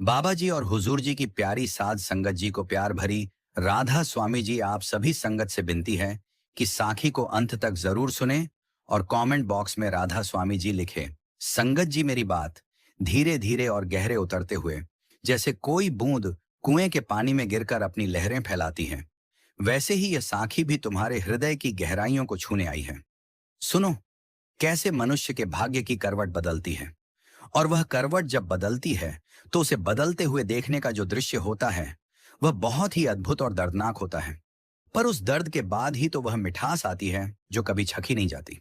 बाबा जी और हुजूर जी की प्यारी साध संगत जी को प्यार भरी राधा स्वामी जी आप सभी संगत से विनती है कि साखी को अंत तक जरूर सुने और कमेंट बॉक्स में राधा स्वामी जी लिखे। संगत जी मेरी बात धीरे धीरे और गहरे उतरते हुए जैसे कोई बूंद कुएं के पानी में गिरकर अपनी लहरें फैलाती है, वैसे ही यह साखी भी तुम्हारे हृदय की गहराइयों को छूने आई है। सुनो, कैसे मनुष्य के भाग्य की करवट बदलती है। और वह करवट जब बदलती है तो उसे बदलते हुए देखने का जो दृश्य होता है वह बहुत ही अद्भुत और दर्दनाक होता है। पर उस दर्द के बाद ही तो वह मिठास आती है जो कभी छकी नहीं जाती।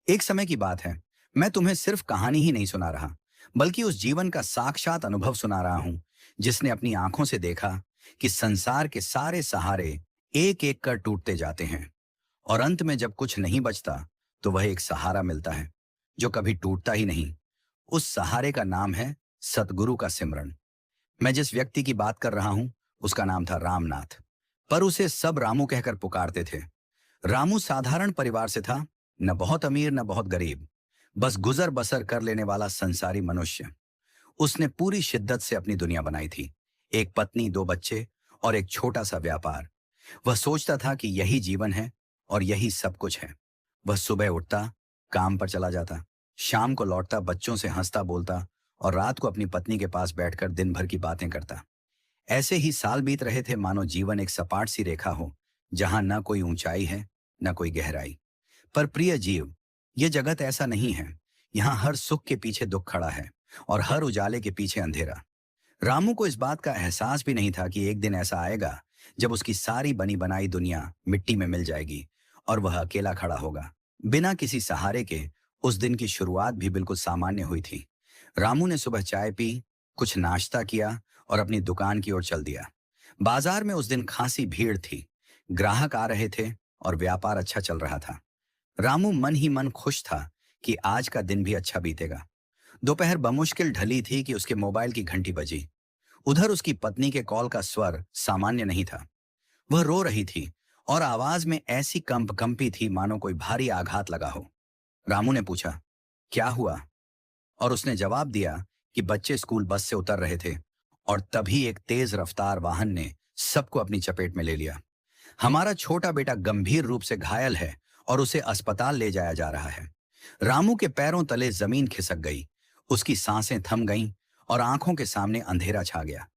एक समय की बात है, मैं तुम्हें सिर्फ कहानी ही नहीं सुना रहा, बल्कि उस जीवन का साक्षात अनुभव सुना रहा हूं जिसने अपनी आंखों से देखा कि संसार के सारे सहारे एक एक कर टूटते जाते हैं, और अंत में जब कुछ नहीं बचता तो वह एक सहारा मिलता है जो कभी टूटता ही नहीं। उस सहारे का नाम है सतगुरु का सिमरन। मैं जिस व्यक्ति की बात कर रहा हूं उसका नाम था रामनाथ, पर उसे सब रामू कहकर पुकारते थे। रामू साधारण परिवार से था, न बहुत अमीर न बहुत गरीब, बस गुजर बसर कर लेने वाला संसारी मनुष्य। उसने पूरी शिद्दत से अपनी दुनिया बनाई थी, एक पत्नी, दो बच्चे और एक छोटा सा व्यापार। वह सोचता था कि यही जीवन है और यही सब कुछ है। वह सुबह उठता, काम पर चला जाता, शाम को लौटता, बच्चों से हंसता बोलता और रात को अपनी पत्नी के पास बैठकर दिन भर की बातें करता। ऐसे ही साल बीत रहे थे मानो जीवन एक सपाट सी रेखा हो जहां न कोई ऊंचाई है न कोई गहराई। पर प्रिय जीव, ये जगत ऐसा नहीं है। यहाँ हर सुख के पीछे दुख खड़ा है और हर उजाले के पीछे अंधेरा। रामू को इस बात का एहसास भी नहीं था कि एक दिन ऐसा आएगा जब उसकी सारी बनी बनाई दुनिया मिट्टी में मिल जाएगी और वह अकेला खड़ा होगा, बिना किसी सहारे के। उस दिन की शुरुआत भी बिल्कुल सामान्य हुई थी। रामू ने सुबह चाय पी, कुछ नाश्ता किया और अपनी दुकान की ओर चल दिया। बाजार में उस दिन खासी भीड़ थी, ग्राहक आ रहे थे और व्यापार अच्छा चल रहा था। रामू मन ही मन खुश था कि आज का दिन भी अच्छा बीतेगा। दोपहर बमुश्किल ढली थी कि उसके मोबाइल की घंटी बजी। उधर उसकी पत्नी के कॉल का स्वर सामान्य नहीं था। वह रो रही थी और आवाज में ऐसी कंपी थी मानो कोई भारी आघात लगा हो। रामू ने पूछा, क्या हुआ? और उसने जवाब दिया कि बच्चे स्कूल बस से उतर रहे थे और तभी एक तेज रफ्तार वाहन ने सबको अपनी चपेट में ले लिया। हमारा छोटा बेटा गंभीर रूप से घायल है और उसे अस्पताल ले जाया जा रहा है। रामू के पैरों तले जमीन खिसक गई, उसकी सांसें थम गईं और आंखों के सामने अंधेरा छा गया।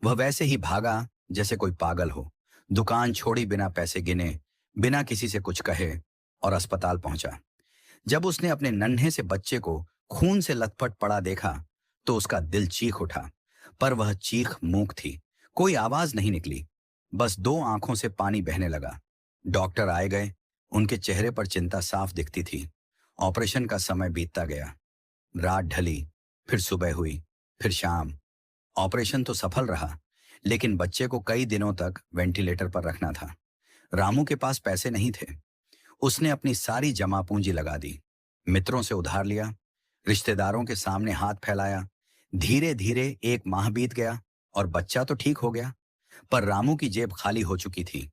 वह वैसे ही भागा जैसे कोई पागल हो, दुकान छोड़ी बिना पैसे गिने, बिना किसी से कुछ कहे, और अस्पताल पहुंचा। जब उसने अपने नन्हे से बच्चे को खून से लथपथ पड़ा देखा तो उसका दिल चीख उठा, पर वह चीख मूक थी। कोई आवाज नहीं निकली, बस दो आंखों से पानी बहने लगा। डॉक्टर आए गए, उनके चेहरे पर चिंता साफ दिखती थी। ऑपरेशन का समय बीतता गया। रात ढली, फिर सुबह हुई, फिर शाम। ऑपरेशन तो सफल रहा, लेकिन बच्चे को कई दिनों तक वेंटिलेटर पर रखना था। रामू के पास पैसे नहीं थे। उसने अपनी सारी जमा पूंजी लगा दी, मित्रों से उधार लिया, रिश्तेदारों के सामने हाथ फैलाया। धीरे धीरे एक माह बीत गया और बच्चा तो ठीक हो गया, पर रामू की जेब खाली हो चुकी थी।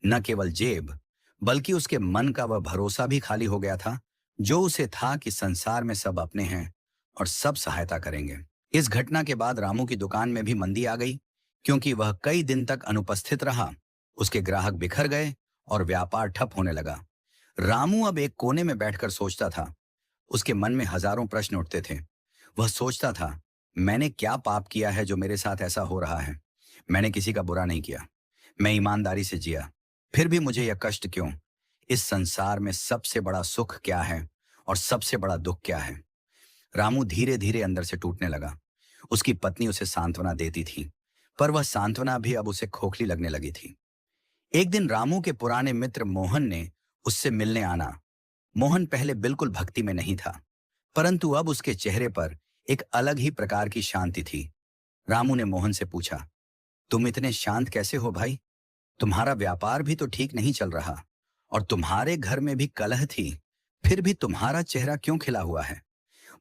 न केवल जेब, बल्कि उसके मन का वह भरोसा भी खाली हो गया था जो उसे था कि संसार में सब अपने हैं और सब सहायता करेंगे। इस घटना के बाद रामू की दुकान में भी मंदी आ गई, क्योंकि वह कई दिन तक अनुपस्थित रहा। उसके ग्राहक बिखर गए और व्यापार ठप होने लगा। रामू अब एक कोने में बैठकर सोचता था। उसके मन में हजारों प्रश्न उठते थे। वह सोचता था, मैंने क्या पाप किया है जो मेरे साथ ऐसा हो रहा है? मैंने किसी का बुरा नहीं किया, मैं ईमानदारी से जिया, फिर भी मुझे यह कष्ट क्यों? इस संसार में सबसे बड़ा सुख क्या है और सबसे बड़ा दुख क्या है? रामू धीरे धीरे अंदर से टूटने लगा। उसकी पत्नी उसे सांत्वना देती थी, पर वह सांत्वना भी अब उसे खोखली लगने लगी थी। एक दिन रामू के पुराने मित्र मोहन ने उससे मिलने आना। मोहन पहले बिल्कुल भक्ति में नहीं था, परंतु अब उसके चेहरे पर एक अलग ही प्रकार की शांति थी। रामू ने मोहन से पूछा, तुम इतने शांत कैसे हो भाई? तुम्हारा व्यापार भी तो ठीक नहीं चल रहा और तुम्हारे घर में भी कलह थी, फिर भी तुम्हारा चेहरा क्यों खिला हुआ है?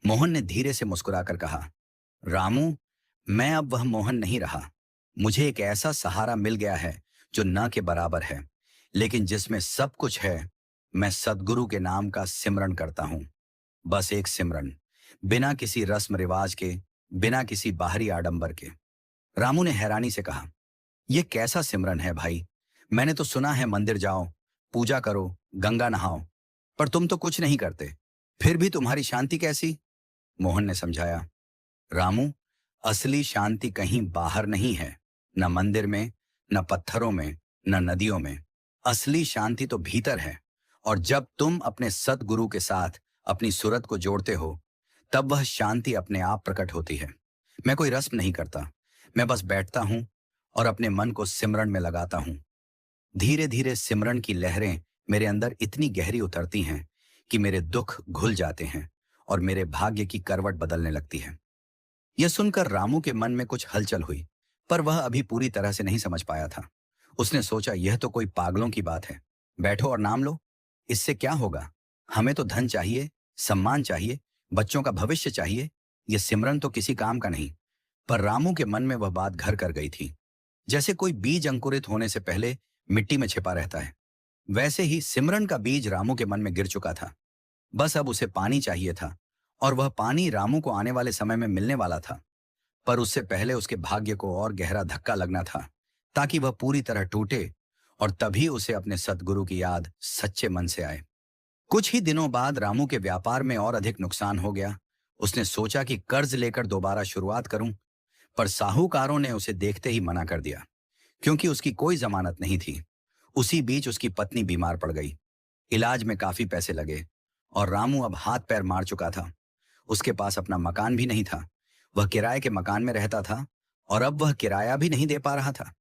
मोहन ने धीरे से मुस्कुराकर कहा, रामू, मैं अब वह मोहन नहीं रहा। मुझे एक ऐसा सहारा मिल गया है जो न के बराबर है, लेकिन जिसमें सब कुछ है। मैं सद्गुरु के नाम का सिमरन करता हूं, बस एक सिमरन, बिना किसी रस्म रिवाज के, बिना किसी बाहरी आडंबर के। रामू ने हैरानी से कहा, यह कैसा सिमरन है भाई? मैंने तो सुना है मंदिर जाओ, पूजा करो, गंगा नहाओ, पर तुम तो कुछ नहीं करते। फिर भी तुम्हारी शांति कैसी? मोहन ने समझाया, रामू, असली शांति कहीं बाहर नहीं है, न मंदिर में, न पत्थरों में, न नदियों में। असली शांति तो भीतर है। और जब तुम अपने सतगुरु के साथ अपनी सूरत को जोड़ते हो, तब वह शांति अपने आप प्रकट होती है। मैं कोई रस्म नहीं करता, मैं बस बैठता हूं और अपने मन को सिमरन में लगाता हूं। धीरे धीरे सिमरन की लहरें मेरे अंदर इतनी गहरी उतरती हैं कि मेरे दुख घुल जाते हैं और मेरे भाग्य की करवट बदलने लगती है। यह सुनकर रामू के मन में कुछ हलचल हुई, पर वह अभी पूरी तरह से नहीं समझ पाया था। उसने सोचा, यह तो कोई पागलों की बात है। बैठो और नाम लो, इससे क्या होगा? हमें तो धन चाहिए, सम्मान चाहिए, बच्चों का भविष्य चाहिए। यह सिमरन तो किसी काम का नहीं। पर रामू के मन में वह बात घर कर गई थी। जैसे कोई बीज अंकुरित होने से पहले मिट्टी में छिपा रहता है, वैसे ही सिमरन का बीज रामू के मन में गिर चुका था। बस अब उसे पानी चाहिए था, और वह पानी रामू को आने वाले समय में मिलने वाला था। पर उससे पहले उसके भाग्य को और गहरा धक्का लगना था, ताकि वह पूरी तरह टूटे, और तभी उसे अपने सतगुरु की याद सच्चे मन से आए। कुछ ही दिनों बाद रामू के व्यापार में और अधिक नुकसान हो गया। उसने सोचा कि कर्ज लेकर दोबारा शुरुआत करूं, पर साहूकारों ने उसे देखते ही मना कर दिया, क्योंकि उसकी कोई जमानत नहीं थी। उसी बीच उसकी पत्नी बीमार पड़ गई। इलाज में काफी पैसे लगे, और रामू अब हाथ पैर मार चुका था। उसके पास अपना मकान भी नहीं था। वह किराए के मकान में रहता था, और अब वह किराया भी नहीं दे पा रहा था।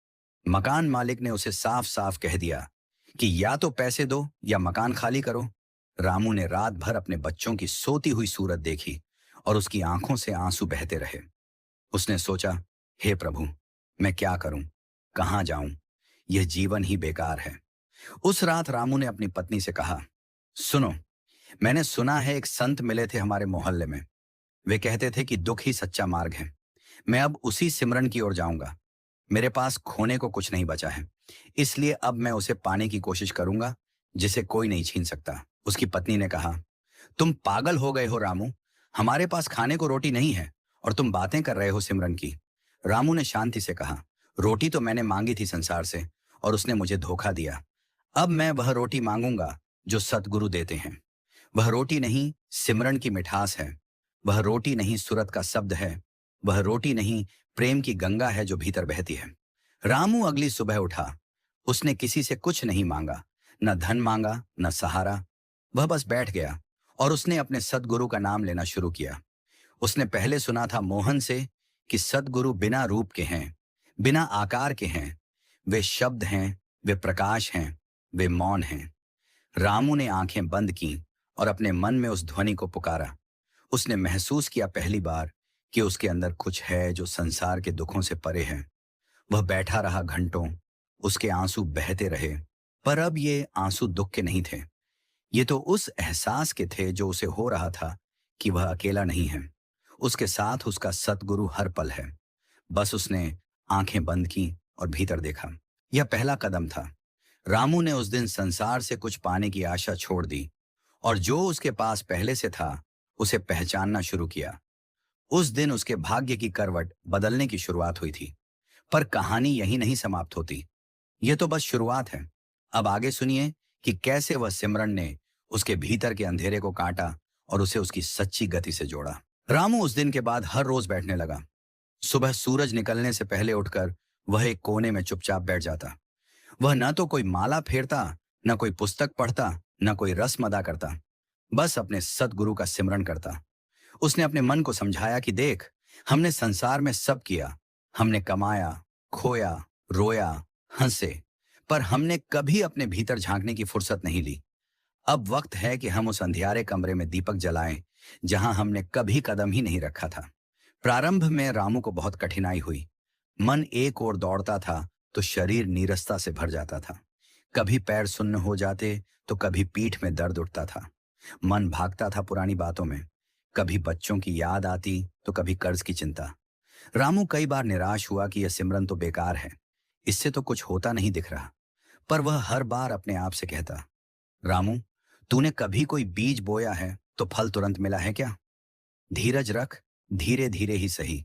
मकान मालिक ने उसे साफ साफ कह दिया कि या तो पैसे दो या मकान खाली करो। रामू ने रात भर अपने बच्चों की सोती हुई सूरत देखी, और उसकी आंखों से आंसू बहते रहे। उसने सोचा, हे प्रभु, मैं क्या करूं, कहां जाऊं? यह जीवन ही बेकार है। उस रात रामू ने अपनी पत्नी से कहा, सुनो, मैंने सुना है एक संत मिले थे हमारे मोहल्ले में। वे कहते थे कि दुख ही सच्चा मार्ग है। मैं अब उसी सिमरन की ओर जाऊंगा। मेरे पास खोने को कुछ नहीं बचा है, इसलिए अब मैं उसे पाने की कोशिश करूंगा, जिसे कोई नहीं छीन सकता। उसकी पत्नी ने कहा, तुम पागल हो गए हो रामू, हमारे पास खाने को रोटी नहीं है, और तुम बातें कर रहे हो सिमरन की। रामू ने शांति से कहा, रोटी तो मैंने मांगी थी संसार से, और उसने मुझे धोखा दिया। अब मैं वह रोटी मांगूंगा जो सतगुरु देते हैं। वह रोटी नहीं, सिमरन की मिठास है। वह रोटी नहीं, सुरत का शब्द है। वह रोटी नहीं, प्रेम की गंगा है जो भीतर बहती है। रामू अगली सुबह उठा। उसने किसी से कुछ नहीं मांगा, न धन मांगा, न सहारा। वह बस बैठ गया, और उसने अपने सदगुरु का नाम लेना शुरू किया। उसने पहले सुना था मोहन से कि सदगुरु बिना रूप के हैं, बिना आकार के हैं। वे शब्द हैं, वे प्रकाश हैं, वे मौन हैं। रामू ने आंखें बंद की और अपने मन में उस ध्वनि को पुकारा। उसने महसूस किया पहली बार कि उसके अंदर कुछ है जो संसार के दुखों से परे है। वह बैठा रहा घंटों, उसके आंसू बहते रहे, पर अब ये आंसू दुख के नहीं थे। ये तो उस एहसास के थे जो उसे हो रहा था कि वह अकेला नहीं है। उसके साथ उसका सतगुरु हर पल है। बस उसने आंखें बंद की और भीतर देखा। यह पहला कदम था। रामू ने उस दिन संसार से कुछ पाने की आशा छोड़ दी, और जो उसके पास पहले से था उसे पहचानना शुरू किया। उस दिन उसके भाग्य की करवट बदलने की शुरुआत हुई थी। पर कहानी यही नहीं समाप्त होती। यह तो बस शुरुआत है। अब आगे सुनिए कि कैसे वह सिमरन ने उसके भीतर के अंधेरे को काटा और उसे उसकी सच्ची गति से जोड़ा। रामू उस दिन के बाद हर रोज बैठने लगा। सुबह सूरज निकलने से पहले उठकर वह एक कोने में चुपचाप बैठ जाता। वह न तो कोई माला फेरता, न कोई पुस्तक पढ़ता, न कोई रस्म अदा करता। बस अपने सतगुरु का सिमरन करता। उसने अपने मन को समझाया कि देख, हमने संसार में सब किया। हमने कमाया, खोया, रोया, हंसे, पर हमने कभी अपने भीतर झांकने की फुर्सत नहीं ली। अब वक्त है कि हम उस अंधियारे कमरे में दीपक जलाएं, जहां हमने कभी कदम ही नहीं रखा था। प्रारंभ में रामू को बहुत कठिनाई हुई। मन एक ओर दौड़ता था तो शरीर नीरसता से भर जाता था। कभी पैर सुन्न हो जाते तो कभी पीठ में दर्द उठता था। मन भागता था पुरानी बातों में। कभी बच्चों की याद आती तो कभी कर्ज की चिंता। रामू कई बार निराश हुआ कि यह सिमरन तो बेकार है, इससे तो कुछ होता नहीं दिख रहा। पर वह हर बार अपने आप से कहता, रामू, तूने कभी कोई बीज बोया है तो फल तुरंत मिला है क्या? धीरज रख, धीरे धीरे ही सही,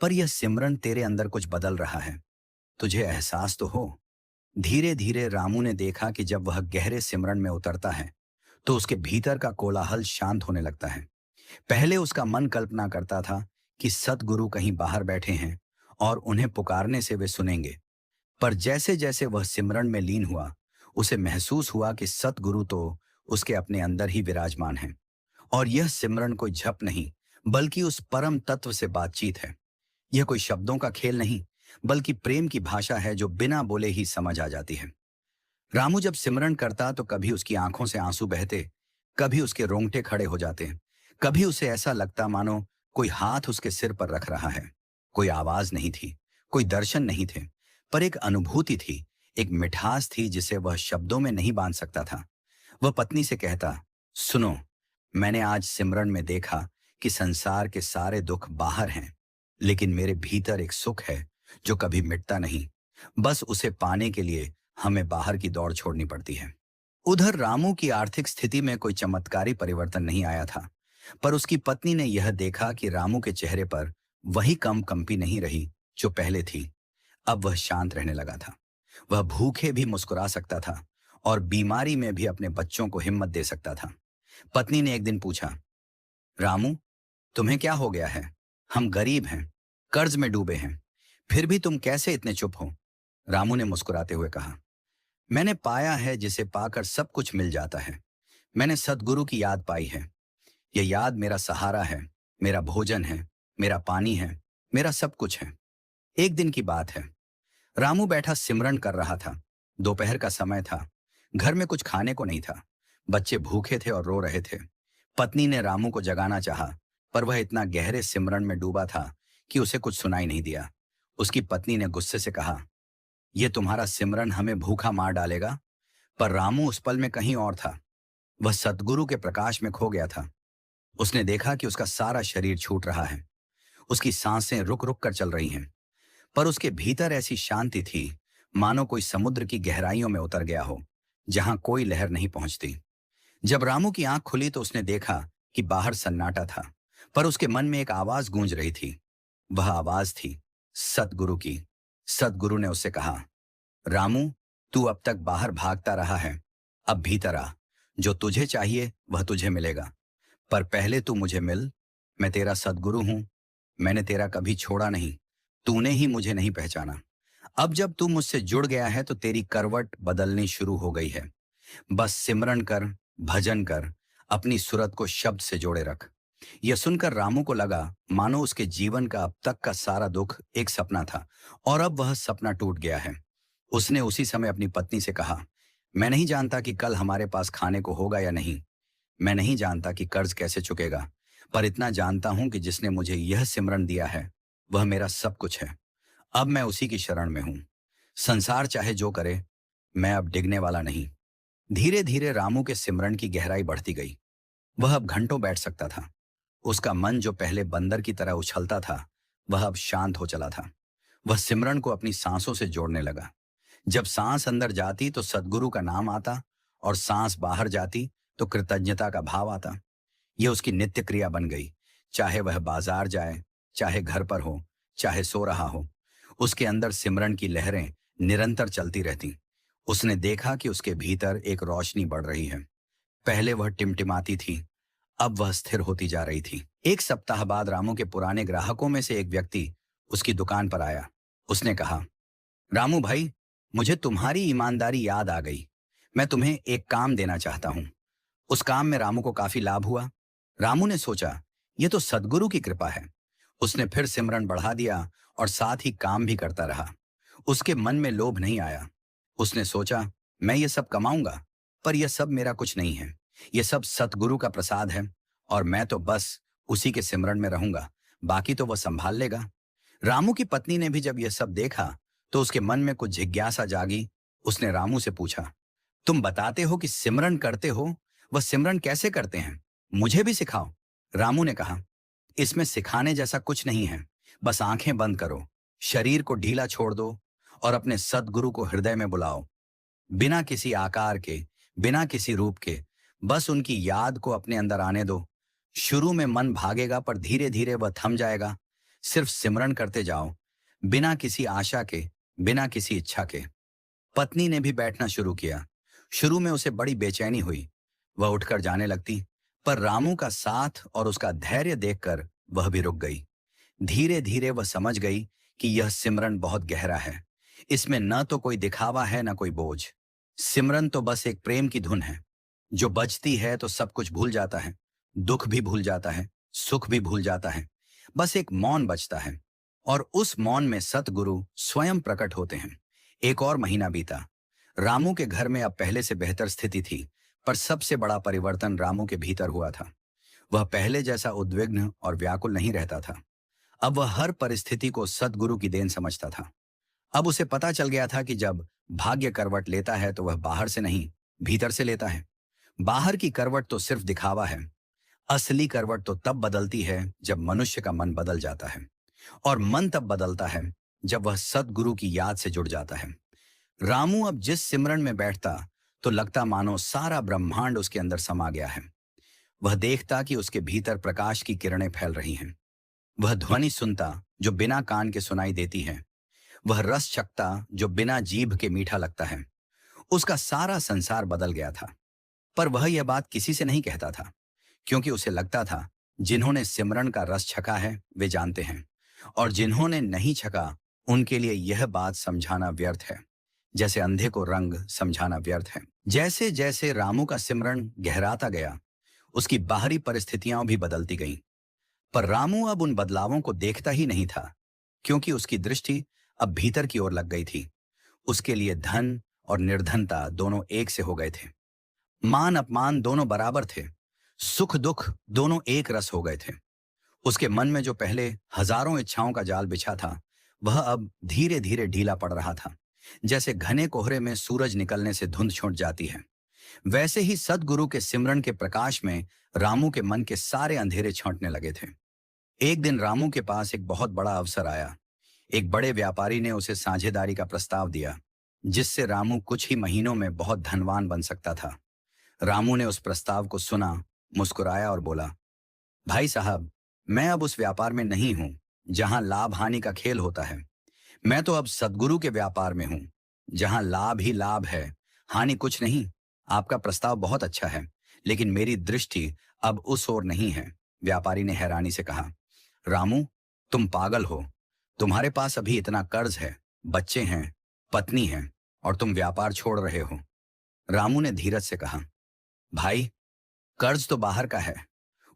पर यह सिमरन तेरे अंदर कुछ बदल रहा है। तुझे एहसास तो हो। धीरे धीरे रामू ने देखा कि जब वह गहरे सिमरन में उतरता है तो उसके भीतर का कोलाहल शांत होने लगता है। पहले उसका मन कल्पना करता था कि सतगुरु कहीं बाहर बैठे हैं और उन्हें पुकारने से वे सुनेंगे। पर जैसे जैसे वह सिमरन में लीन हुआ, उसे महसूस हुआ कि सतगुरु तो उसके अपने अंदर ही विराजमान हैं और यह सिमरन कोई झप नहीं, बल्कि उस परम तत्व से बातचीत है। यह कोई शब्दों का खेल नहीं, बल्कि प्रेम की भाषा है जो बिना बोले ही समझ आ जाती है। रामू जब सिमरन करता तो कभी उसकी आंखों से आंसू बहते, कभी उसके रोंगटे खड़े हो जाते, कभी उसे ऐसा लगता मानो कोई हाथ उसके सिर पर रख रहा है। कोई आवाज नहीं थी, कोई दर्शन नहीं थे, पर एक अनुभूति थी, एक मिठास थी जिसे वह शब्दों में नहीं बांध सकता था। वह पत्नी से कहता, सुनो, मैंने आज सिमरन में देखा कि संसार के सारे दुख बाहर हैं, लेकिन मेरे भीतर एक सुख है जो कभी मिटता नहीं। बस उसे पाने के लिए हमें बाहर की दौड़ छोड़नी पड़ती है। उधर रामू की आर्थिक स्थिति में कोई चमत्कारी परिवर्तन नहीं आया था, पर उसकी पत्नी ने यह देखा कि रामू के चेहरे पर वही कम कंपी नहीं रही जो पहले थी। अब वह शांत रहने लगा था। वह भूखे भी मुस्कुरा सकता था और बीमारी में भी अपने बच्चों को हिम्मत दे सकता था। पत्नी ने एक दिन पूछा, रामू, तुम्हें क्या हो गया है? हम गरीब हैं, कर्ज में डूबे हैं, फिर भी तुम कैसे इतने चुप हो? रामू ने मुस्कुराते हुए कहा, मैंने पाया है जिसे पाकर सब कुछ मिल जाता है। मैंने सद्गुरु की याद पाई है। यह याद मेरा सहारा है, मेरा भोजन है, मेरा पानी है, मेरा सब कुछ है। एक दिन की बात है। रामू बैठा सिमरन कर रहा था। दोपहर का समय था। घर में कुछ खाने को नहीं था। बच्चे भूखे थे और रो रहे थे। पत्नी ने रामू को जगाना चाहा, पर वह इतना गहरे सिमरन में डूबा था कि उसे कुछ सुनाई नहीं दिया। उसकी पत्नी ने गुस्से से कहा, यह तुम्हारा सिमरन हमें भूखा मार डालेगा। पर रामू उस पल में कहीं और था। वह सद्गुरु के प्रकाश में खो गया था। उसने देखा कि उसका सारा शरीर छूट रहा है। उसकी सांसें रुक रुक कर चल रही हैं, पर उसके भीतर ऐसी शांति थी मानो कोई समुद्र की गहराइयों में उतर गया हो, जहां कोई लहर नहीं पहुंचती। जब रामू की आंख खुली तो उसने देखा कि बाहर सन्नाटा था, पर उसके मन में एक आवाज गूंज रही थी। वह आवाज थी सतगुरु की। सतगुरु ने उससे कहा, रामू, तू अब तक बाहर भागता रहा है, अब भीतर आ। जो तुझे चाहिए वह तुझे मिलेगा, पर पहले तू मुझे मिल। मैं तेरा सद्गुरु हूं। मैंने तेरा कभी छोड़ा नहीं। तूने ही मुझे नहीं पहचाना। अब जब तू मुझसे जुड़ गया है तो तेरी करवट बदलनी शुरू हो गई है। बस सिमरन कर, भजन कर, अपनी सुरत को शब्द से जोड़े रख। यह सुनकर रामू को लगा मानो उसके जीवन का अब तक का सारा दुख एक सपना था और अब वह सपना टूट गया है। उसने उसी समय अपनी पत्नी से कहा, मैं नहीं जानता कि कल हमारे पास खाने को होगा या नहीं। मैं नहीं जानता कि कर्ज कैसे चुकेगा, पर इतना जानता हूं कि जिसने मुझे यह सिमरन दिया है वह मेरा सब कुछ है। अब मैं उसी की शरण में हूं। संसार चाहे जो करे, मैं अब डिगने वाला नहीं। धीरे धीरे रामू के सिमरन की गहराई बढ़ती गई। वह अब घंटों बैठ सकता था। उसका मन जो पहले बंदर की तरह उछलता था, वह अब शांत हो चला था। वह सिमरन को अपनी सांसों से जोड़ने लगा। जब सांस अंदर जाती तो सद्गुरु का नाम आता और सांस बाहर जाती तो कृतज्ञता का भाव आता। यह उसकी नित्य क्रिया बन गई। चाहे वह बाजार जाए, चाहे घर पर हो, चाहे सो रहा हो, उसके अंदर सिमरन की लहरें निरंतर चलती रहती। उसने देखा कि उसके भीतर एक रोशनी बढ़ रही है। पहले वह टिमटिमाती थी, अब वह स्थिर होती जा रही थी। एक सप्ताह बाद रामू के पुराने ग्राहकों में से एक व्यक्ति उसकी दुकान पर आया। उसने कहा, रामू भाई, मुझे तुम्हारी ईमानदारी याद आ गई। मैं तुम्हें एक काम देना चाहता हूं। उस काम में रामू को काफी लाभ हुआ। रामू ने सोचा, यह तो सद्गुरु की कृपा है। उसने फिर सिमरन बढ़ा दिया और साथ ही काम भी करता रहा। उसके मन में लोभ नहीं आया। उसने सोचा, मैं ये सब कमाऊंगा, पर यह सब मेरा कुछ नहीं है। यह सब सतगुरु का प्रसाद है और मैं तो बस उसी के सिमरन में रहूंगा, बाकी तो वह संभाल लेगा। रामू की पत्नी ने भी जब यह सब देखा तो उसके मन में कुछ जिज्ञासा जागी। उसने रामू से पूछा, तुम बताते हो कि सिमरन करते हो, वह सिमरन कैसे करते हैं? मुझे भी सिखाओ। रामू ने कहा, इसमें सिखाने जैसा कुछ नहीं है। बस आंखें बंद करो, शरीर को ढीला छोड़ दो और अपने सद्गुरु को हृदय में बुलाओ। बिना किसी आकार के, बिना किसी रूप के, बस उनकी याद को अपने अंदर आने दो। शुरू में मन भागेगा पर धीरे धीरे वह थम जाएगा। सिर्फ सिमरन करते जाओ, बिना किसी आशा के, बिना किसी इच्छा के। पत्नी ने भी बैठना शुरू किया। शुरू में उसे बड़ी बेचैनी हुई। वह उठकर जाने लगती, पर रामू का साथ और उसका धैर्य देखकर वह भी रुक गई। धीरे धीरे वह समझ गई कि यह सिमरन बहुत गहरा है। इसमें न तो कोई दिखावा है न कोई बोझ। सिमरन तो बस एक प्रेम की धुन है। जो बजती है तो सब कुछ भूल जाता है। दुख भी भूल जाता है, सुख भी भूल जाता है। बस एक मौन बचता है, और उस मौन में सतगुरु स्वयं प्रकट होते हैं। एक और महीना बीता। रामू के घर में अब पहले से बेहतर स्थिति थी, पर सबसे बड़ा परिवर्तन रामू के भीतर हुआ था। वह पहले जैसा उद्विग्न और व्याकुल नहीं रहता था। अब वह हर परिस्थिति को सद्गुरु की देन समझता था। अब उसे पता चल गया था कि जब भाग्य करवट लेता है तो वह बाहर से नहीं, भीतर से लेता है। बाहर की करवट तो सिर्फ दिखावा है। असली करवट तो तब बदलती है जब मनुष्य का मन बदल जाता है, और मन तब बदलता है जब वह सद्गुरु की याद से जुड़ जाता है। रामू अब जिस सिमरन में बैठता तो लगता मानो सारा ब्रह्मांड उसके अंदर समा गया है। वह देखता कि उसके भीतर प्रकाश की किरणें फैल रही हैं। वह ध्वनि सुनता जो बिना कान के सुनाई देती है। वह रस चखता जो बिना जीभ के मीठा लगता है। उसका सारा संसार बदल गया था। पर वह यह बात किसी से नहीं कहता था, क्योंकि उसे लगता था जिन्होंने सिमरन का रस छका है वे जानते हैं, और जिन्होंने नहीं छका उनके लिए यह बात समझाना व्यर्थ है, जैसे अंधे को रंग समझाना व्यर्थ है। जैसे जैसे रामू का सिमरन गहराता गया, उसकी बाहरी परिस्थितियां भी बदलती गईं। पर रामू अब उन बदलावों को देखता ही नहीं था, क्योंकि उसकी दृष्टि अब भीतर की ओर लग गई थी। उसके लिए धन और निर्धनता दोनों एक से हो गए थे। मान अपमान दोनों बराबर थे। सुख दुख दोनों एक रस हो गए थे। उसके मन में जो पहले हजारों इच्छाओं का जाल बिछा था, वह अब धीरे धीरे ढीला पड़ रहा था। जैसे घने कोहरे में सूरज निकलने से धुंध छूट जाती है, वैसे ही सद्गुरु के सिमरन के प्रकाश में रामू के मन के सारे अंधेरे छांटने लगे थे। एक दिन रामू के पास एक बहुत बड़ा अवसर आया। एक बड़े व्यापारी ने उसे साझेदारी का प्रस्ताव दिया, जिससे रामू कुछ ही महीनों में बहुत धनवान बन सकता था। रामू ने उस प्रस्ताव को सुना, मुस्कुराया और बोला, भाई साहब, मैं अब उस व्यापार में नहीं हूं जहां लाभ हानि का खेल होता है। मैं तो अब सद्गुरु के व्यापार में हूं, जहां लाभ ही लाभ है, हानि कुछ नहीं। आपका प्रस्ताव बहुत अच्छा है, लेकिन मेरी दृष्टि अब उस ओर नहीं है। व्यापारी ने हैरानी से कहा, रामू, तुम पागल हो। तुम्हारे पास अभी इतना कर्ज है, बच्चे हैं, पत्नी है, और तुम व्यापार छोड़ रहे हो। रामू ने धीरज से कहा, भाई, कर्ज तो बाहर का है,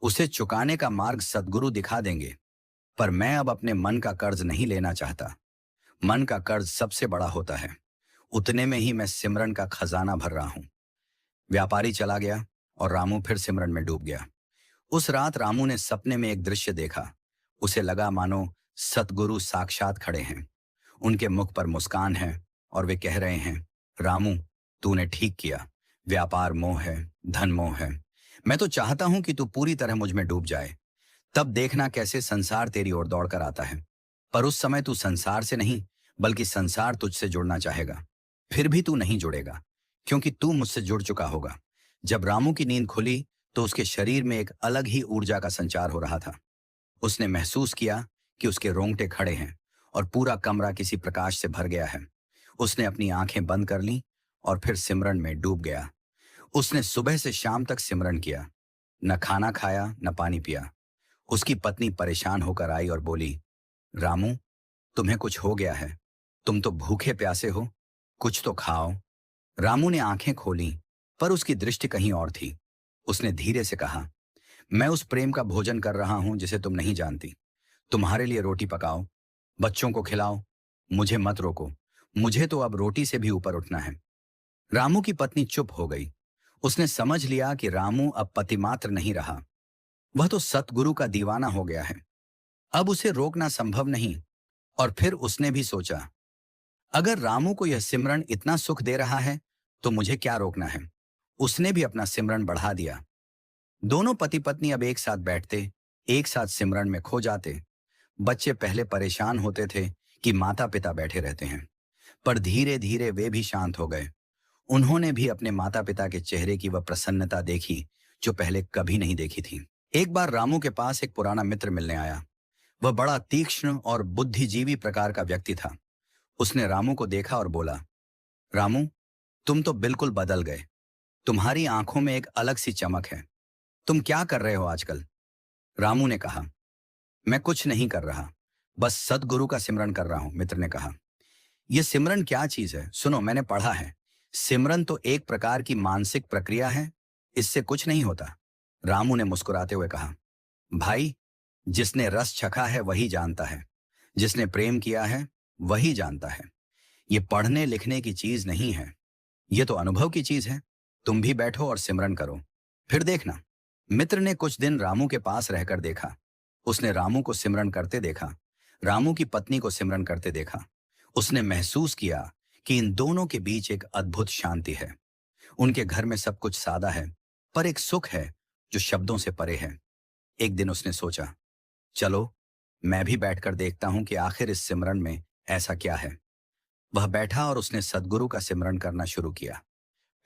उसे चुकाने का मार्ग सद्गुरु दिखा देंगे। पर मैं अब अपने मन का कर्ज नहीं लेना चाहता। मन का कर्ज सबसे बड़ा होता है, उतने में ही मैं सिमरन का खजाना भर रहा हूं। व्यापारी चला गया और रामू फिर सिमरन में डूब गया। उस रात रामू ने सपने में एक दृश्य देखा। उसे लगा मानो सतगुरु साक्षात खड़े हैं। उनके मुख पर मुस्कान है और वे कह रहे हैं, रामू, तूने ठीक किया। व्यापार मोह है, धन मोह है। मैं तो चाहता हूं कि तू पूरी तरह मुझ में डूब जाए, तब देखना कैसे संसार तेरी ओर दौड़कर आता है। पर उस समय तू संसार से नहीं, बल्कि संसार तुझसे जुड़ना चाहेगा। फिर भी तू नहीं जुड़ेगा, क्योंकि तू मुझसे जुड़ चुका होगा। जब रामू की नींद खुली तो उसके शरीर में एक अलग ही ऊर्जा का संचार हो रहा था। उसने महसूस किया कि उसके रोंगटे खड़े हैं और पूरा कमरा किसी प्रकाश से भर गया है। उसने अपनी आंखें बंद कर लीं और फिर सिमरन में डूब गया। उसने सुबह से शाम तक सिमरन किया, न खाना खाया न पानी पिया। उसकी पत्नी परेशान होकर आई और बोली, रामू, तुम्हें कुछ हो गया है। तुम तो भूखे प्यासे हो, कुछ तो खाओ। रामू ने आंखें खोली, पर उसकी दृष्टि कहीं और थी। उसने धीरे से कहा, मैं उस प्रेम का भोजन कर रहा हूं जिसे तुम नहीं जानती। तुम्हारे लिए रोटी पकाओ, बच्चों को खिलाओ, मुझे मत रोको। मुझे तो अब रोटी से भी ऊपर उठना है। रामू की पत्नी चुप हो गई। उसने समझ लिया कि रामू अब पतिमात्र नहीं रहा, वह तो सतगुरु का दीवाना हो गया है। अब उसे रोकना संभव नहीं। और फिर उसने भी सोचा, अगर रामू को यह सिमरन इतना सुख दे रहा है तो मुझे क्या रोकना है। उसने भी अपना सिमरन बढ़ा दिया। दोनों पति पत्नी अब एक साथ बैठते, एक साथ सिमरन में खो जाते। बच्चे पहले परेशान होते थे कि माता पिता बैठे रहते हैं, पर धीरे धीरे वे भी शांत हो गए। उन्होंने भी अपने माता पिता के चेहरे की वह प्रसन्नता देखी जो पहले कभी नहीं देखी थी। एक बार रामू के पास एक पुराना मित्र मिलने आया। वह बड़ा तीक्ष्ण और बुद्धिजीवी प्रकार का व्यक्ति था। उसने रामू को देखा और बोला, रामू, तुम तो बिल्कुल बदल गए। तुम्हारी आंखों में एक अलग सी चमक है। तुम क्या कर रहे हो आजकल? रामू ने कहा, मैं कुछ नहीं कर रहा, बस सदगुरु का सिमरन कर रहा हूं। मित्र ने कहा, यह सिमरन क्या चीज है? सुनो, मैंने पढ़ा है, सिमरन तो एक प्रकार की मानसिक प्रक्रिया है, इससे कुछ नहीं होता। रामू ने मुस्कुराते हुए कहा, भाई, जिसने रस चखा है वही जानता है, जिसने प्रेम किया है वही जानता है। ये पढ़ने लिखने की चीज नहीं है, ये तो अनुभव की चीज है। तुम भी बैठो और सिमरन करो, फिर देखना। मित्र ने कुछ दिन रामू के पास रहकर देखा। उसने रामू को सिमरन करते देखा, रामू की पत्नी को सिमरन करते देखा। उसने महसूस किया कि इन दोनों के बीच एक अद्भुत शांति है। उनके घर में सब कुछ सादा है, पर एक सुख है जो शब्दों से परे है। एक दिन उसने सोचा, चलो मैं भी बैठकर देखता हूं कि आखिर इस सिमरन में ऐसा क्या है। वह बैठा और उसने सदगुरु का सिमरन करना शुरू किया।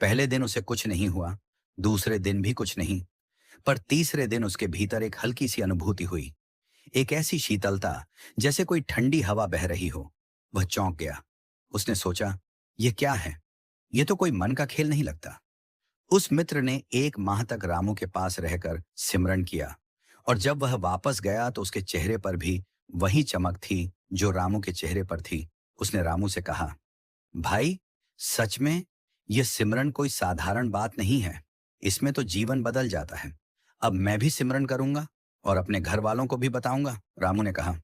पहले दिन उसे कुछ नहीं हुआ, दूसरे दिन भी कुछ नहीं, पर तीसरे दिन उसके भीतर एक हल्की सी अनुभूति हुई, एक ऐसी शीतलता जैसे कोई ठंडी हवा बह रही हो। वह चौंक गया। उसने सोचा, यह क्या है? यह तो कोई मन का खेल नहीं लगता। उस मित्र ने 1 माह तक रामू के पास रहकर सिमरन किया, और जब वह वापस गया तो उसके चेहरे पर भी वही चमक थी जो रामू के चेहरे पर थी। उसने रामू से कहा, भाई, सच में यह सिमरन कोई साधारण बात नहीं है, इसमें तो जीवन बदल जाता है। अब मैं भी सिमरन करूंगा और अपने घर वालों को भी बताऊंगा। रामू ने कहा,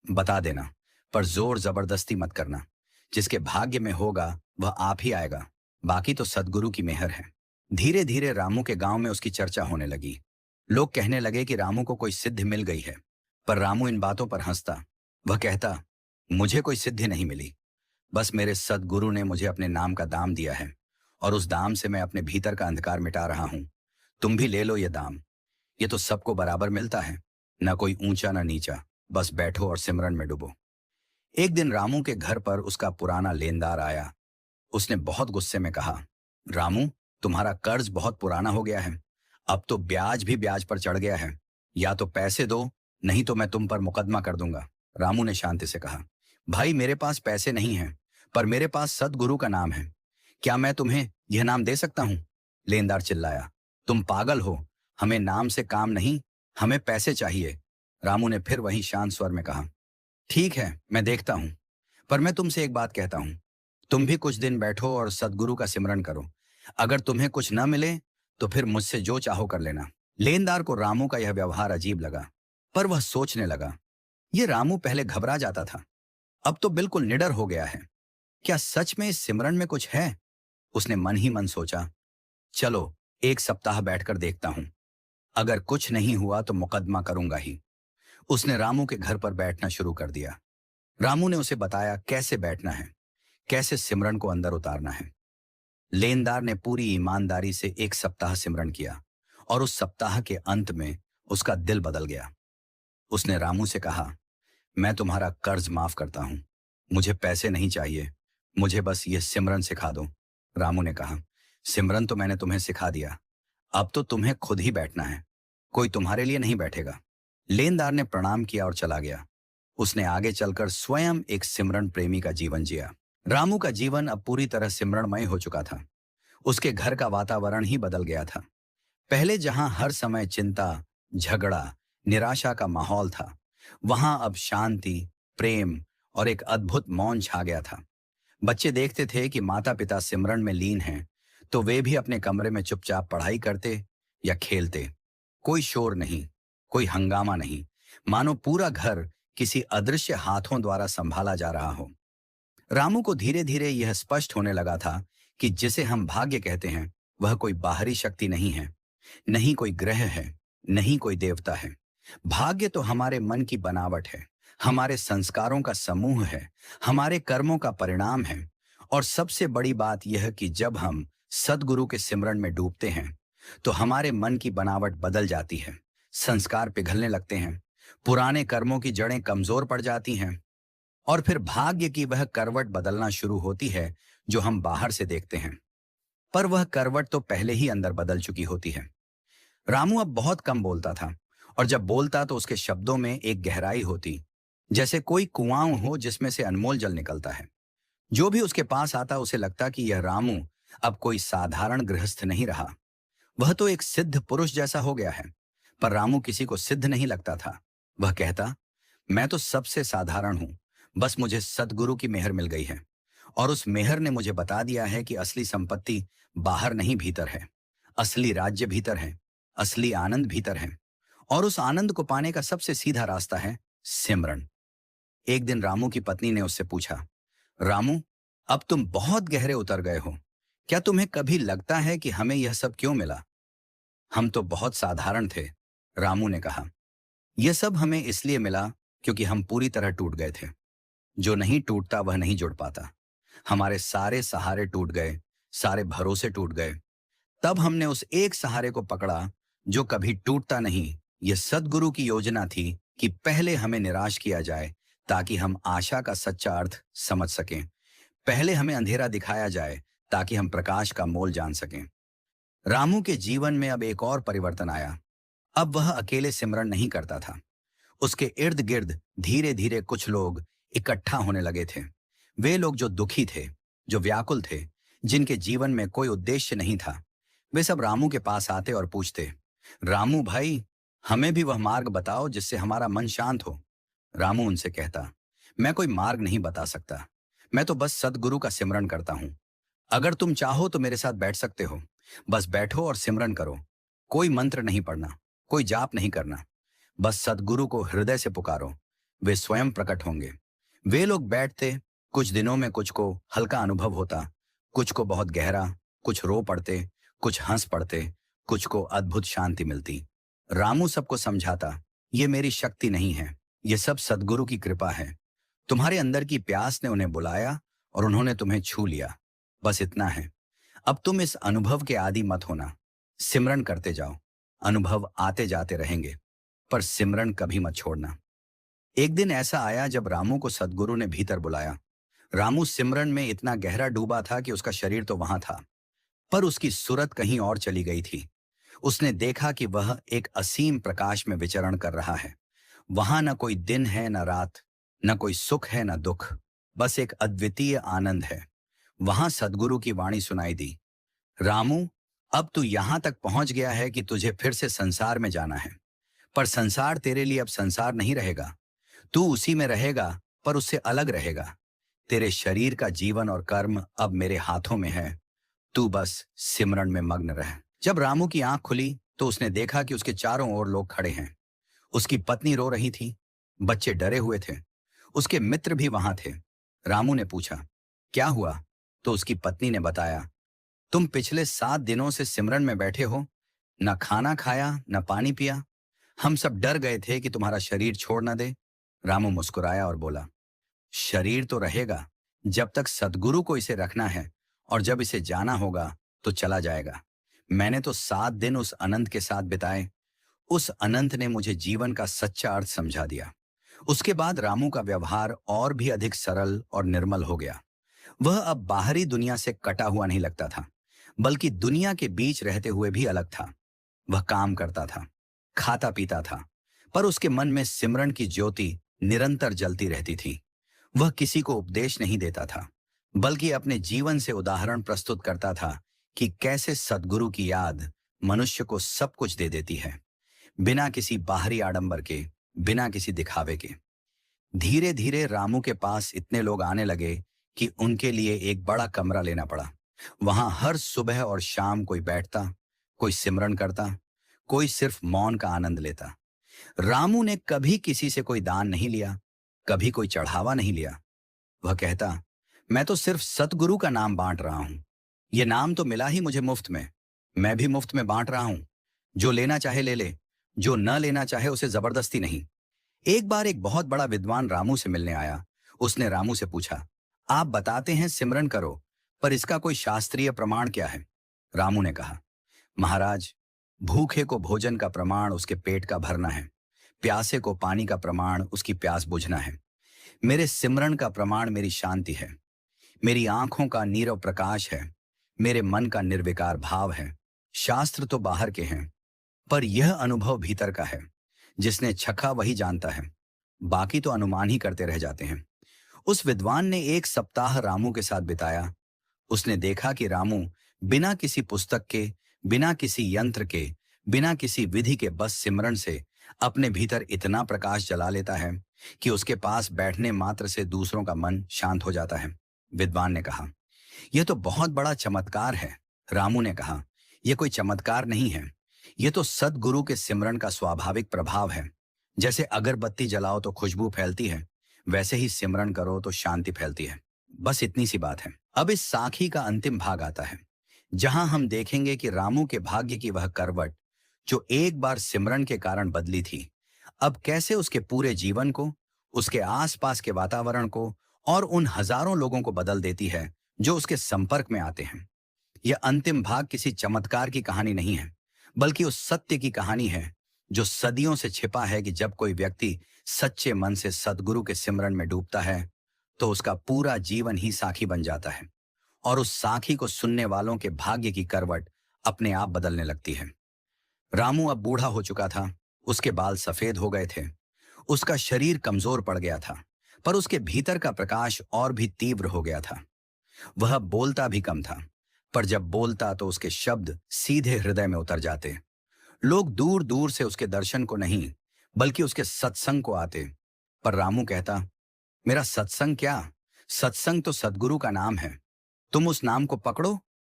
बता देना, पर जोर जबरदस्ती मत करना। जिसके भाग्य में होगा वह आप ही आएगा, बाकी तो सदगुरु की मेहर है। धीरे धीरे रामू के गांव में उसकी चर्चा होने लगी। लोग कहने लगे कि रामू को कोई सिद्धि मिल गई है, पर रामू इन बातों पर हंसता। वह कहता, मुझे कोई सिद्धि नहीं मिली, बस मेरे सदगुरु ने मुझे अपने नाम का दाम दिया है, और उस दाम से मैं अपने भीतर का अंधकार मिटा रहा हूं। तुम भी ले लो ये दाम, ये तो सबको बराबर मिलता है, ना कोई ऊंचा ना नीचा। बस बैठो और सिमरन में डूबो। एक दिन रामू के घर पर उसका पुराना लेनदार आया। उसने बहुत गुस्से में कहा, रामू, तुम्हारा कर्ज बहुत पुराना हो गया है, अब तो ब्याज भी ब्याज पर चढ़ गया है। या तो पैसे दो, नहीं तो मैं तुम पर मुकदमा कर दूंगा। रामू ने शांति से कहा, भाई, मेरे पास पैसे नहीं हैं, पर मेरे पास सदगुरु का नाम है। क्या मैं तुम्हें यह नाम दे सकता हूं? लेनदार चिल्लाया, तुम पागल हो, हमें नाम से काम नहीं, हमें पैसे चाहिए। रामू ने फिर वही शांत स्वर में कहा, ठीक है, मैं देखता हूं, पर मैं तुमसे एक बात कहता हूं, तुम भी कुछ दिन बैठो और सदगुरु का सिमरन करो। अगर तुम्हें कुछ न मिले तो फिर मुझसे जो चाहो कर लेना। लेनदार को रामू का यह व्यवहार अजीब लगा, पर वह सोचने लगा, ये रामू पहले घबरा जाता था, अब तो बिल्कुल निडर हो गया है। क्या सच में इस सिमरन में कुछ है? उसने मन ही मन सोचा, चलो 1 सप्ताह बैठकर देखता हूं, अगर कुछ नहीं हुआ तो मुकदमा करूंगा ही। उसने रामू के घर पर बैठना शुरू कर दिया। रामू ने उसे बताया कैसे बैठना है, कैसे सिमरन को अंदर उतारना है। लेनदार ने पूरी ईमानदारी से 1 सप्ताह सिमरन किया, और उस सप्ताह के अंत में उसका दिल बदल गया। उसने रामू से कहा, मैं तुम्हारा कर्ज माफ करता हूं, मुझे पैसे नहीं चाहिए, मुझे बस ये सिमरन सिखा दो। रामू ने कहा, सिमरन तो मैंने तुम्हें सिखा दिया, अब तो तुम्हें खुद ही बैठना है, कोई तुम्हारे लिए नहीं बैठेगा। लेनदार ने प्रणाम किया और चला गया। उसने आगे चलकर स्वयं एक सिमरन प्रेमी का जीवन जिया। रामू का जीवन अब पूरी तरह सिमरणमय हो चुका था। उसके घर का वातावरण ही बदल गया था। पहले जहां हर समय चिंता, झगड़ा, निराशा का माहौल था, वहां अब शांति, प्रेम और एक अद्भुत मौन छा गया था। बच्चे देखते थे कि माता पिता सिमरन में लीन हैं, तो वे भी अपने कमरे में चुपचाप पढ़ाई करते या खेलते। कोई शोर नहीं, कोई हंगामा नहीं, मानो पूरा घर किसी अदृश्य हाथों द्वारा संभाला जा रहा हो। रामू को धीरे धीरे यह स्पष्ट होने लगा था कि जिसे हम भाग्य कहते हैं वह कोई बाहरी शक्ति नहीं है, नहीं कोई ग्रह है, नहीं कोई देवता है। भाग्य तो हमारे मन की बनावट है, हमारे संस्कारों का समूह है, हमारे कर्मों का परिणाम है। और सबसे बड़ी बात यह कि जब हम सदगुरु के सिमरन में डूबते हैं तो हमारे मन की बनावट बदल जाती है, संस्कार पिघलने लगते हैं, पुराने कर्मों की जड़ें कमजोर पड़ जाती हैं, और फिर भाग्य की वह करवट बदलना शुरू होती है जो हम बाहर से देखते हैं, पर वह करवट तो पहले ही अंदर बदल चुकी होती है। रामू अब बहुत कम बोलता था। और जब बोलता तो उसके शब्दों में एक गहराई होती, जैसे कोई कुआं हो जिसमें से अनमोल जल निकलता है। जो भी उसके पास आता उसे लगता कि यह रामू अब कोई साधारण गृहस्थ नहीं रहा, वह तो एक सिद्ध पुरुष जैसा हो गया है। पर रामू किसी को सिद्ध नहीं लगता था। वह कहता, मैं तो सबसे साधारण हूं, बस मुझे सद्गुरु की मेहर मिल गई है। और उस मेहर ने मुझे बता दिया है कि असली संपत्ति बाहर नहीं भीतर है, असली राज्य भीतर है, असली आनंद भीतर है। और उस आनंद को पाने का सबसे सीधा रास्ता है सिमरन। एक दिन रामू की पत्नी ने उससे पूछा, रामू, अब तुम बहुत गहरे उतर गए हो। क्या तुम्हें कभी लगता है कि हमें यह सब क्यों मिला? हम तो बहुत साधारण थे, रामू ने कहा। यह सब हमें इसलिए मिला क्योंकि हम पूरी तरह टूट गए थे। जो नहीं टूटता वह नहीं जुड़ पाता। हमारे सारे सहारे टूट गए, सारे भरोसे टूट गए। तब हमने उस एक सहारे को पकड़ा जो कभी टूटता नहीं। यह सद्गुरु की योजना थी कि पहले हमें निराश किया जाए ताकि हम आशा का सच्चा अर्थ समझ सकें। पहले हमें अंधेरा दिखाया जाए ताकि हम प्रकाश का मोल जान सकें। रामू के जीवन में अब एक और परिवर्तन आया। अब वह अकेले सिमरन नहीं करता था। उसके इर्द गिर्द धीरे धीरे कुछ लोग इकट्ठा होने लगे थे। वे लोग जो दुखी थे, जो व्याकुल थे, जिनके जीवन में कोई उद्देश्य नहीं था। वे सब रामू के पास आते और पूछते, रामू भाई, हमें भी वह मार्ग बताओ जिससे हमारा मन शांत हो। रामू उनसे कहता, मैं कोई मार्ग नहीं बता सकता, मैं तो बस सद्गुरु का सिमरन करता हूं। अगर तुम चाहो तो मेरे साथ बैठ सकते हो। बस बैठो और सिमरन करो। कोई मंत्र नहीं पढ़ना, कोई जाप नहीं करना, बस सद्गुरु को हृदय से पुकारो, वे स्वयं प्रकट होंगे। वे लोग बैठते। कुछ दिनों में कुछ को हल्का अनुभव होता, कुछ को बहुत गहरा, कुछ रो पड़ते, कुछ हंस पड़ते, कुछ को अद्भुत शांति मिलती। रामू सबको समझाता, ये मेरी शक्ति नहीं है, ये सब सद्गुरु की कृपा है। तुम्हारे अंदर की प्यास ने उन्हें बुलाया और उन्होंने तुम्हें छू लिया, बस इतना है। अब तुम इस अनुभव के आदी मत होना, सिमरन करते जाओ। अनुभव आते जाते रहेंगे, पर सिमरन कभी मत छोड़ना। एक दिन ऐसा आया जब रामू को सद्गुरु ने भीतर बुलाया। रामू सिमरन में इतना गहरा डूबा था कि उसका शरीर तो वहां था, पर उसकी सुरत कहीं और चली गई थी। उसने देखा कि वह एक असीम प्रकाश में विचरण कर रहा है। वहां न कोई दिन है न रात, न कोई सुख है न दुख, बस एक अद्वितीय आनंद है। वहां सद्गुरु की वाणी सुनाई दी, रामू, अब तू यहां तक पहुंच गया है कि तुझे फिर से संसार में जाना है। पर संसार तेरे लिए अब संसार नहीं रहेगा। तू उसी में रहेगा, पर उससे अलग रहेगा। तेरे शरीर का जीवन और कर्म अब मेरे हाथों में है। तू बस सिमरन में मग्न रह। जब रामू की आंख खुली तो उसने देखा कि उसके चारों ओर लोग खड़े हैं। उसकी पत्नी रो रही थी, बच्चे डरे हुए थे, उसके मित्र भी वहां थे। रामू ने पूछा, क्या हुआ? तो उसकी पत्नी ने बताया, तुम पिछले 7 दिनों से सिमरन में बैठे हो, न खाना खाया न पानी पिया। हम सब डर गए थे कि तुम्हारा शरीर छोड़ न दे। रामू मुस्कुराया और बोला, शरीर तो रहेगा जब तक सद्गुरु को इसे रखना है, और जब इसे जाना होगा तो चला जाएगा। मैंने तो 7 दिन उस अनंत के साथ बिताए। उस अनंत ने मुझे जीवन का सच्चा अर्थ समझा दिया। उसके बाद रामू का व्यवहार और भी अधिक सरल और निर्मल हो गया। वह अब बाहरी दुनिया से कटा हुआ नहीं लगता था, बल्कि दुनिया के बीच रहते हुए भी अलग था। वह काम करता था, खाता पीता था, पर उसके मन में सिमरन की ज्योति निरंतर जलती रहती थी। वह किसी को उपदेश नहीं देता था, बल्कि अपने जीवन से उदाहरण प्रस्तुत करता था कि कैसे सद्गुरु की याद मनुष्य को सब कुछ दे देती है, बिना किसी बाहरी आडंबर के, बिना किसी दिखावे के। धीरे धीरे रामू के पास इतने लोग आने लगे कि उनके लिए एक बड़ा कमरा लेना पड़ा। वहां हर सुबह और शाम कोई बैठता, कोई सिमरन करता, कोई सिर्फ मौन का आनंद लेता। रामू ने कभी किसी से कोई दान नहीं लिया, कभी कोई चढ़ावा नहीं लिया। वह कहता, मैं तो सिर्फ सतगुरु का नाम बांट रहा हूं। यह नाम तो मिला ही मुझे मुफ्त में, मैं भी मुफ्त में बांट रहा हूं। जो लेना चाहे ले ले, जो न लेना चाहे उसे जबरदस्ती नहीं। एक बार एक बहुत बड़ा विद्वान रामू से मिलने आया। उसने रामू से पूछा, आप बताते हैं सिमरन करो, पर इसका कोई शास्त्रीय प्रमाण क्या है? रामू ने कहा, महाराज, भूखे को भोजन का प्रमाण उसके पेट का भरना है, प्यासे को पानी का प्रमाण उसकी प्यास बुझना है। मेरे सिमरन का प्रमाण मेरी शांति है, मेरी आंखों का नीरव प्रकाश है, मेरे मन का निर्विकार भाव है। शास्त्र तो बाहर के हैं, पर यह अनुभव भीतर का है। जिसने छखा वही जानता है, बाकी तो अनुमान ही करते रह जाते हैं। उस विद्वान ने 1 सप्ताह रामू के साथ बिताया। उसने देखा कि रामू बिना किसी पुस्तक के, बिना किसी यंत्र के, बिना किसी विधि के बस सिमरन से अपने भीतर इतना प्रकाश जला लेता है कि उसके पास बैठने मात्र से दूसरों का मन शांत हो जाता है। विद्वान ने कहा, यह तो बहुत बड़ा चमत्कार है। रामू ने कहा, यह कोई चमत्कार नहीं है, यह तो सद्गुरु के सिमरन का स्वाभाविक प्रभाव है। जैसे अगरबत्ती जलाओ तो खुशबू फैलती है, वैसे ही सिमरन करो तो शांति फैलती है। बस इतनी सी बात है। अब इस साखी का अंतिम भाग आता है, जहां हम देखेंगे कि रामू के भाग्य की वह करवट जो एक बार सिमरन के कारण बदली थी, अब कैसे उसके पूरे जीवन को, उसके आसपास के वातावरण को और उन हजारों लोगों को बदल देती है जो उसके संपर्क में आते हैं। यह अंतिम भाग किसी चमत्कार की कहानी नहीं है, बल्कि उस सत्य की कहानी है जो सदियों से छिपा है कि जब कोई व्यक्ति सच्चे मन से सद्गुरु के सिमरन में डूबता है तो उसका पूरा जीवन ही साखी बन जाता है और उस साखी को सुनने वालों के भाग्य की करवट अपने आप बदलने लगती है। रामू अब बूढ़ा हो चुका था, उसके बाल सफेद हो गए थे, उसका शरीर कमजोर पड़ गया था, पर उसके भीतर का प्रकाश और भी तीव्र हो गया था। वह बोलता भी कम था, पर जब बोलता तो उसके शब्द सीधे हृदय में उतर जाते। लोग दूर दूर से उसके दर्शन को नहीं, बल्कि उसके सत्संग को आते। पर रामू कहता, मेरा सत्संग क्या, सत्संग तो सद्गुरु का नाम है। तुम उस नाम को पकड़ो,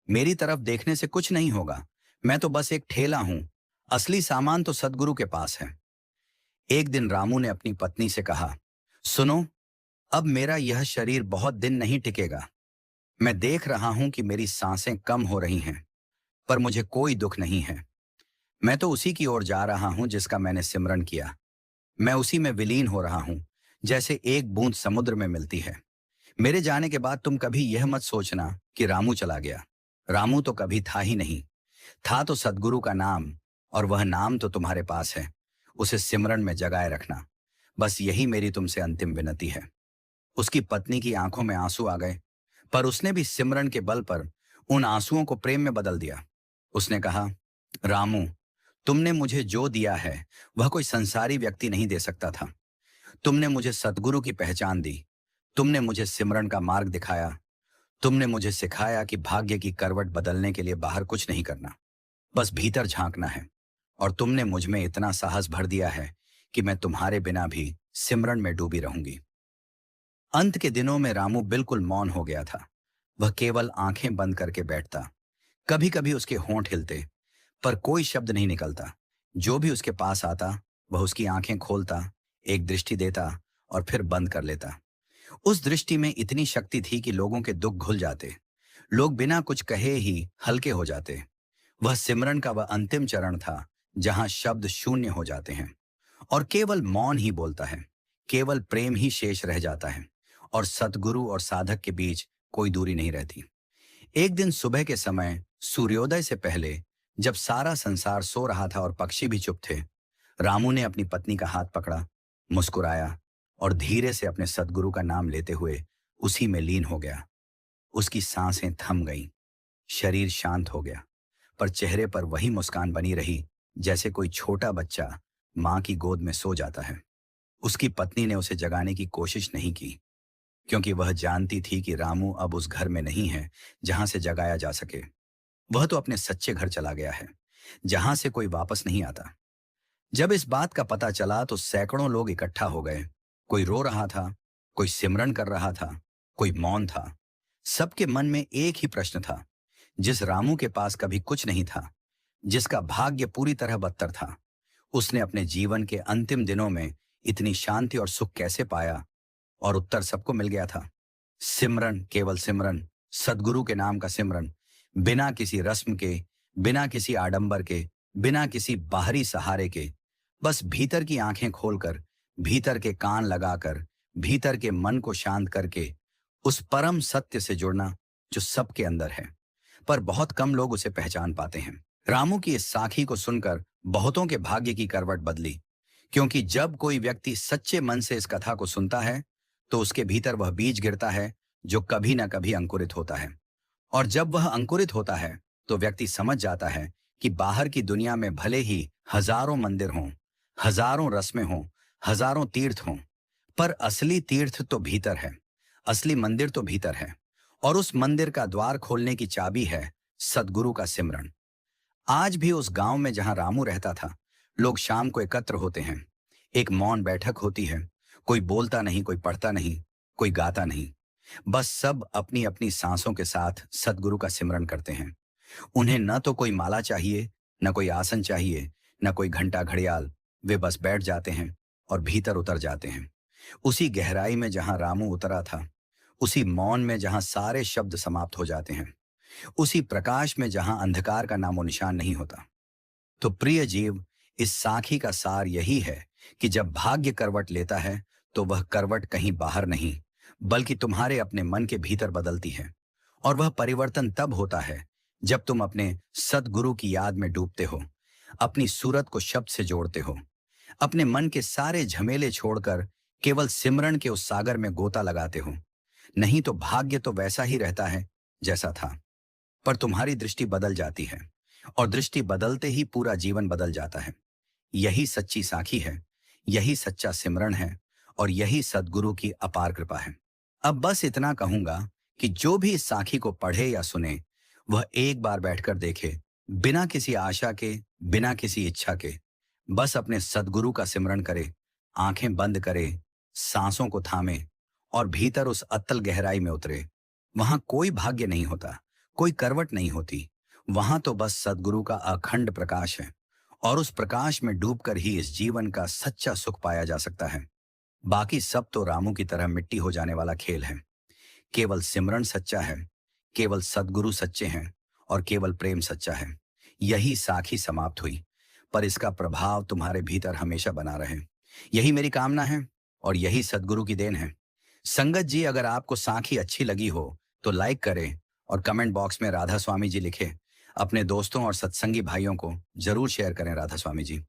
मेरी तरफ देखने से कुछ नहीं होगा, मैं तो बस एक ठेला हूं, असली सामान तो सद्गुरु के पास है। एक दिन रामू ने अपनी पत्नी से कहा, सुनो, अब मेरा यह शरीर बहुत दिन नहीं टिकेगा। मैं देख रहा हूं कि मेरी सांसें कम हो रही हैं, पर मुझे कोई दुख नहीं है। मैं तो उसी की ओर जा रहा हूं जिसका मैंने सिमरन किया। मैं उसी में विलीन हो रहा हूं, जैसे एक बूंद समुद्र में मिलती है। मेरे जाने के बाद तुम कभी यह मत सोचना कि रामू चला गया। रामू तो कभी था ही नहीं, था तो सद्गुरु का नाम, और वह नाम तो तुम्हारे पास है। उसे सिमरन में जगाए रखना, बस यही मेरी तुमसे अंतिम विनती है। उसकी पत्नी की आंखों में आंसू आ गए, पर उसने भी सिमरन के बल पर उन आंसुओं को प्रेम में बदल दिया। उसने कहा, रामू, तुमने मुझे जो दिया है वह कोई संसारी व्यक्ति नहीं दे सकता था। तुमने मुझे सद्गुरु की पहचान दी, तुमने मुझे सिमरन का मार्ग दिखाया, तुमने मुझे सिखाया कि भाग्य की करवट बदलने के लिए बाहर कुछ नहीं करना, बस भीतर झांकना है। और तुमने मुझ में इतना साहस भर दिया है कि मैं तुम्हारे बिना भी सिमरन में डूबी रहूंगी। अंत के दिनों में रामू बिल्कुल मौन हो गया था। वह केवल आंखें बंद करके बैठता। कभी कभी उसके होंठ हिलते, पर कोई शब्द नहीं निकलता। जो भी उसके पास आता वह उसकी आंखें खोलता, एक दृष्टि देता और फिर बंद कर लेता। उस दृष्टि में इतनी शक्ति थी कि लोगों के दुख घुल जाते, लोग बिना कुछ कहे ही हल्के हो जाते। वह सिमरन का वह अंतिम चरण था जहां शब्द शून्य हो जाते हैं और केवल मौन ही बोलता है, केवल प्रेम ही शेष रह जाता है और सतगुरु और साधक के बीच कोई दूरी नहीं रहती। एक दिन सुबह के समय सूर्योदय से पहले, जब सारा संसार सो रहा था और पक्षी भी चुप थे, रामू ने अपनी पत्नी का हाथ पकड़ा, मुस्कुराया और धीरे से अपने सद्गुरु का नाम लेते हुए उसी में लीन हो गया। उसकी सांसें थम गईं, शरीर शांत हो गया, पर चेहरे पर वही मुस्कान बनी रही जैसे कोई छोटा बच्चा मां की गोद में सो जाता है। उसकी पत्नी ने उसे जगाने की कोशिश नहीं की, क्योंकि वह जानती थी कि रामू अब उस घर में नहीं है जहां से जगाया जा सके। वह तो अपने सच्चे घर चला गया है, जहां से कोई वापस नहीं आता। जब इस बात का पता चला तो सैकड़ों लोग इकट्ठा हो गए। कोई रो रहा था, कोई सिमरन कर रहा था, कोई मौन था। सबके मन में एक ही प्रश्न था, जिस रामू के पास कभी कुछ नहीं था, जिसका भाग्य पूरी तरह बदतर था, उसने अपने जीवन के अंतिम दिनों में इतनी शांति और सुख कैसे पाया? और उत्तर सबको मिल गया था। सिमरन, केवल सिमरन, सद्गुरु के नाम का सिमरन, बिना किसी रस्म के, बिना किसी आडंबर के, बिना किसी बाहरी सहारे के, बस भीतर की आंखें खोलकर, भीतर के कान लगाकर, भीतर के मन को शांत करके उस परम सत्य से जुड़ना जो सबके अंदर है, पर बहुत कम लोग उसे पहचान पाते हैं। रामू की इस साखी को सुनकर बहुतों के भाग्य की करवट बदली, क्योंकि जब कोई व्यक्ति सच्चे मन से इस कथा को सुनता है तो उसके भीतर वह बीज गिरता है जो कभी ना कभी अंकुरित होता है। और जब वह अंकुरित होता है तो व्यक्ति समझ जाता है कि बाहर की दुनिया में भले ही हजारों मंदिर हों, हजारों रस्में हों, हजारों तीर्थ हों, पर असली तीर्थ तो भीतर है। असली मंदिर तो भीतर है। और उस मंदिर का द्वार खोलने की चाबी है सदगुरु का सिमरन। आज भी उस गांव में जहां रामू रहता था, लोग शाम को एकत्र होते हैं। एक मौन बैठक होती है। कोई बोलता नहीं, कोई पढ़ता नहीं, कोई गाता नहीं। बस सब अपनी अपनी सांसों के साथ सदगुरु का सिमरन करते हैं। उन्हें न तो कोई माला चाहिए, न कोई आसन चाहिए, न कोई घंटा घड़ियाल। वे बस बैठ जाते हैं और भीतर उतर जाते हैं। उसी गहराई में जहां रामू उतरा था, उसी मौन में जहां सारे शब्द समाप्त हो जाते हैं, उसी प्रकाश में जहां अंधकार का नामो निशान नहीं होता। तो प्रिय जीव, इस साखी का सार यही है कि जब भाग्य करवट लेता है, तो वह करवट कहीं बाहर नहीं, बल्कि तुम्हारे अपने मन के भीतर बदलती है। और वह परिवर्तन तब होता है जब तुम अपने सदगुरु की याद में डूबते हो, अपनी सूरत को शब्द से जोड़ते हो, अपने मन के सारे झमेले छोड़कर केवल सिमरन के उस सागर में गोता लगाते हो। नहीं तो भाग्य तो वैसा ही रहता है जैसा था, पर तुम्हारी दृष्टि बदल जाती है, और दृष्टि बदलते ही पूरा जीवन बदल जाता है। यही सच्ची साखी है, यही सच्चा सिमरन है, और यही सदगुरु की अपार कृपा है। अब बस इतना कहूंगा कि जो भी इस साखी को पढ़े या सुने, वह एक बार बैठकर देखे, बिना किसी आशा के, बिना किसी इच्छा के। बस अपने सदगुरु का सिमरन करे, आंखें बंद करे, सांसों को थामे, और भीतर उस अतल गहराई में उतरे। वहां कोई भाग्य नहीं होता, कोई करवट नहीं होती। वहां तो बस सदगुरु का अखंड प्रकाश है, और उस प्रकाश में डूबकर ही इस जीवन का सच्चा सुख पाया जा सकता है। बाकी सब तो रामू की तरह मिट्टी हो जाने वाला खेल है। केवल सिमरन सच्चा है, केवल सदगुरु सच्चे हैं, और केवल प्रेम सच्चा है। यही साखी समाप्त हुई, पर इसका प्रभाव तुम्हारे भीतर हमेशा बना रहे। यही मेरी कामना है, और यही सदगुरु की देन है। संगत जी, अगर आपको साखी अच्छी लगी हो तो लाइक करें, और कमेंट बॉक्स में राधा स्वामी जी लिखें। अपने दोस्तों और सत्संगी भाइयों को जरूर शेयर करें राधा स्वामी जी।